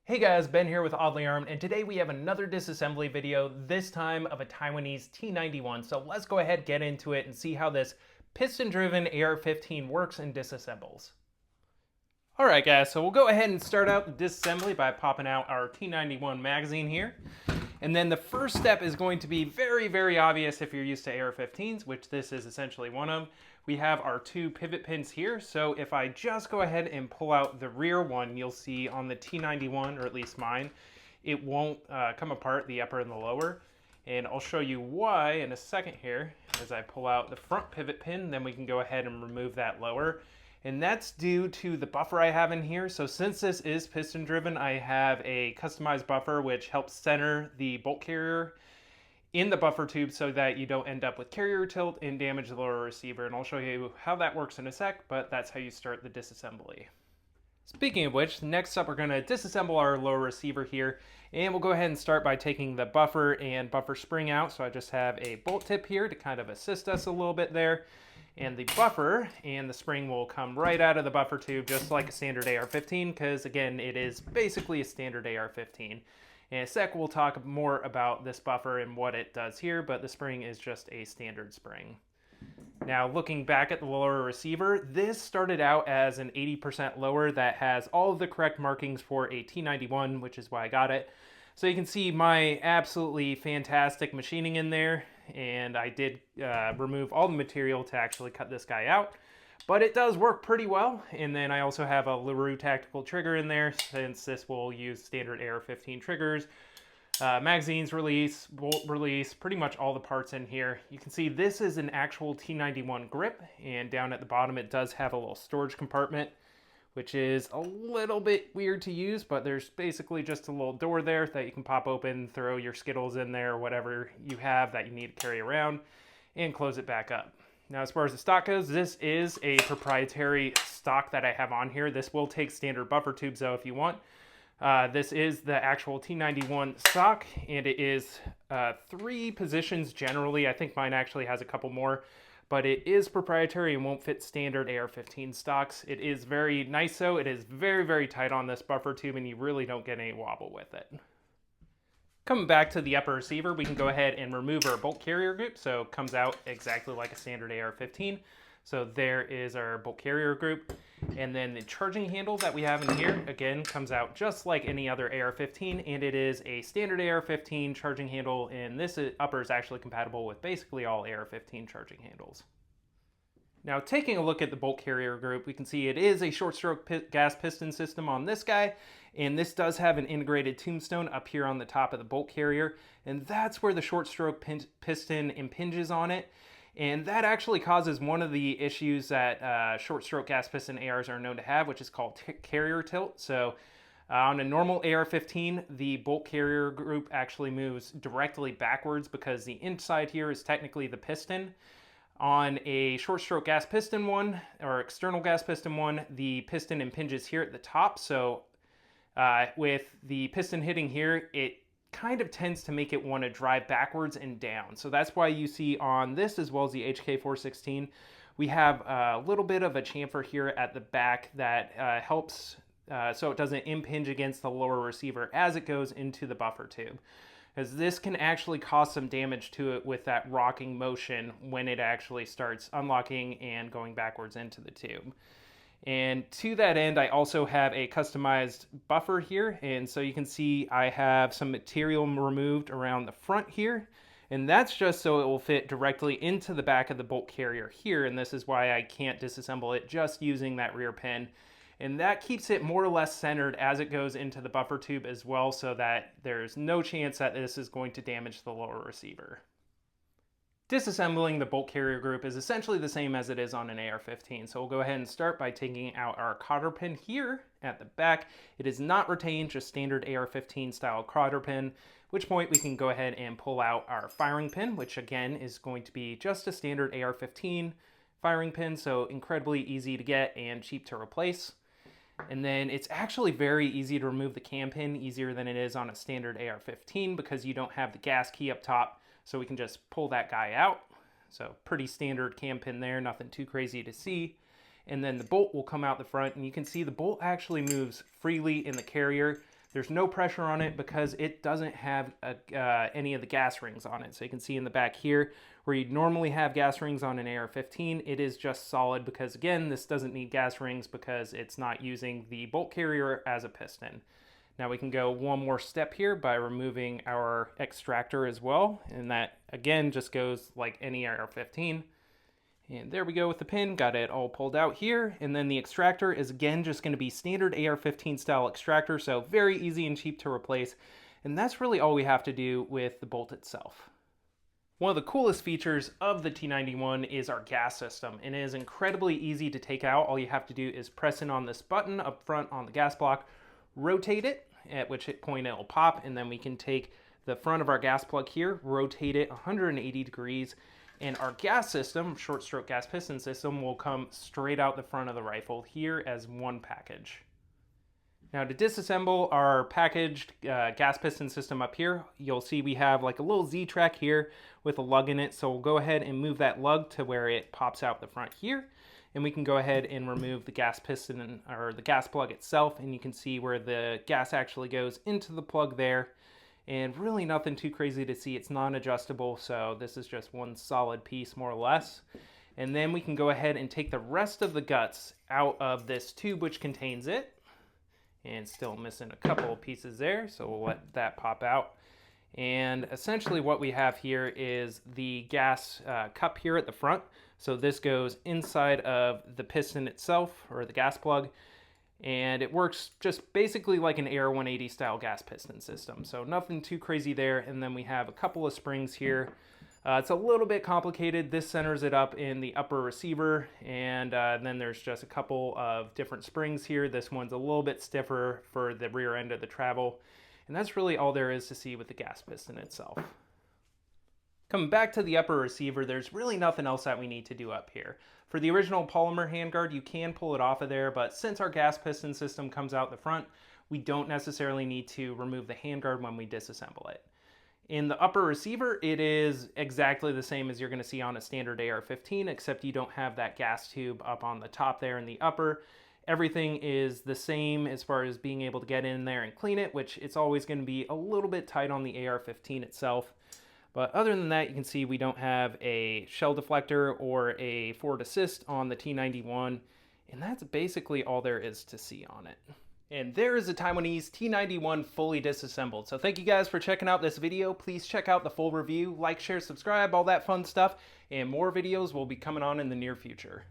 Hey guys, Ben here with Oddly Armed, and today we have another disassembly video, this time of a Taiwanese T91. So let's go ahead, get into it, and see how this piston-driven AR-15 works and disassembles. Alright guys, so we'll go ahead and start out the disassembly by popping out our T91 magazine here. And then the first step is going to be very obvious if you're used to AR-15s, which this is essentially one of. We have our two pivot pins here, so if I just go ahead and pull out the rear one, you'll see on the T91, or at least mine, it won't come apart, the upper and the lower. And I'll show you why in a second here. As I pull out the front pivot pin, then we can go ahead and remove that lower. And that's due to the buffer I have in here. So since this is piston driven, I have a customized buffer which helps center the bolt carrier in the buffer tube so that you don't end up with carrier tilt and damage the lower receiver. And I'll show you how that works in a sec, but that's how you start the disassembly. Speaking of which, next up we're going to disassemble our lower receiver here, and we'll go ahead and start by taking the buffer and buffer spring out. So I just have a bolt tip here to kind of assist us a little bit there. And the buffer and the spring will come right out of the buffer tube just like a standard AR-15, because again, it is basically a standard AR-15. In a sec, we'll talk more about this buffer and what it does here, but the spring is just a standard spring. Now, looking back at the lower receiver, this started out as an 80% lower that has all of the correct markings for a T91, which is why I got it. So you can see my absolutely fantastic machining in there, and I did remove all the material to actually cut this guy out. But it does work pretty well, and then I also have a LaRue tactical trigger in there, since this will use standard AR-15 triggers, magazines release, bolt release, pretty much all the parts in here. You can see this is an actual T91 grip, and down at the bottom it does have a little storage compartment, which is a little bit weird to use, but there's basically just a little door there that you can pop open, throw your Skittles in there, whatever you have that you need to carry around, and close it back up. Now, as far as the stock goes, this is a proprietary stock that I have on here. This will take standard buffer tubes though if you want. This is the actual T91 stock, and it is 3 positions generally. I think mine actually has a couple more, but it is proprietary and won't fit standard AR-15 stocks. It is very nice though. It is very tight on this buffer tube, and you really don't get any wobble with it. Coming back to the upper receiver, we can go ahead and remove our bolt carrier group. So it comes out exactly like a standard AR-15. So there is our bolt carrier group. And then the charging handle that we have in here, again, comes out just like any other AR-15. And it is a standard AR-15 charging handle. And this upper is actually compatible with basically all AR-15 charging handles. Now, taking a look at the bolt carrier group, we can see it is a short stroke gas piston system on this guy, and this does have an integrated tombstone up here on the top of the bolt carrier, and that's where the short stroke piston impinges on it, and that actually causes one of the issues that short stroke gas piston ARs are known to have, which is called carrier tilt. So on a normal AR-15, the bolt carrier group actually moves directly backwards because the inside here is technically the piston. On a short stroke gas piston one, or external gas piston one, the piston impinges here at the top. So with the piston hitting here, it kind of tends to make it want to drive backwards and down. So that's why you see on this, as well as the HK416, we have a little bit of a chamfer here at the back that helps so it doesn't impinge against the lower receiver as it goes into the buffer tube, as this can actually cause some damage to it with that rocking motion when it actually starts unlocking and going backwards into the tube. And to that end, I also have a customized buffer here, and so you can see I have some material removed around the front here, and that's just so it will fit directly into the back of the bolt carrier here, and this is why I can't disassemble it just using that rear pin. And that keeps it more or less centered as it goes into the buffer tube as well, so that there's no chance that this is going to damage the lower receiver. Disassembling the bolt carrier group is essentially the same as it is on an AR-15. So we'll go ahead and start by taking out our cotter pin here at the back. It is not retained, just standard AR-15 style cotter pin, at which point we can go ahead and pull out our firing pin, which again is going to be just a standard AR-15 firing pin, so incredibly easy to get and cheap to replace. And then it's actually very easy to remove the cam pin, easier than it is on a standard AR-15 because you don't have the gas key up top, so we can just pull that guy out. So pretty standard cam pin there, nothing too crazy to see. And then the bolt will come out the front, and you can see the bolt actually moves freely in the carrier. There's no pressure on it because it doesn't have any of the gas rings on it. So you can see in the back here where you'd normally have gas rings on an AR-15, it is just solid because, again, this doesn't need gas rings because it's not using the bolt carrier as a piston. Now we can go one more step here by removing our extractor as well, and that again just goes like any AR-15. And there we go with the pin, got it all pulled out here. And then the extractor is again just going to be standard AR-15 style extractor, so very easy and cheap to replace. And that's really all we have to do with the bolt itself. One of the coolest features of the T91 is our gas system, and it is incredibly easy to take out. All you have to do is press in on this button up front on the gas block, rotate it, at which point it will pop, and then we can take the front of our gas plug here, rotate it 180 degrees, and our gas system, short stroke gas piston system, will come straight out the front of the rifle here as one package. Now to disassemble our packaged gas piston system up here, you'll see we have like a little Z-track here with a lug in it, so we'll go ahead and move that lug to where it pops out the front here, and we can go ahead and remove the gas piston or the gas plug itself, and you can see where the gas actually goes into the plug there. And really nothing too crazy to see. It's non-adjustable, so this is just one solid piece more or less. And then we can go ahead and take the rest of the guts out of this tube which contains it. And still missing a couple of pieces there, so we'll let that pop out. And essentially what we have here is the gas cup here at the front. So this goes inside of the piston itself, or the gas plug. And it works just basically like an AR-180 style gas piston system. So nothing too crazy there. And then we have a couple of springs here. It's a little bit complicated. This centers it up in the upper receiver. And then there's just a couple of different springs here. This one's a little bit stiffer for the rear end of the travel. And that's really all there is to see with the gas piston itself. Coming back to the upper receiver, there's really nothing else that we need to do up here. For the original polymer handguard, you can pull it off of there, but since our gas piston system comes out the front, we don't necessarily need to remove the handguard when we disassemble it. In the upper receiver, it is exactly the same as you're going to see on a standard AR-15, except you don't have that gas tube up on the top there in the upper. Everything is the same as far as being able to get in there and clean it, which it's always going to be a little bit tight on the AR-15 itself. But other than that, you can see we don't have a shell deflector or a forward assist on the T91, and that's basically all there is to see on it. And there is a Taiwanese T91 fully disassembled. So thank you guys for checking out this video. Please check out the full review, like, share, subscribe, all that fun stuff, and more videos will be coming on in the near future.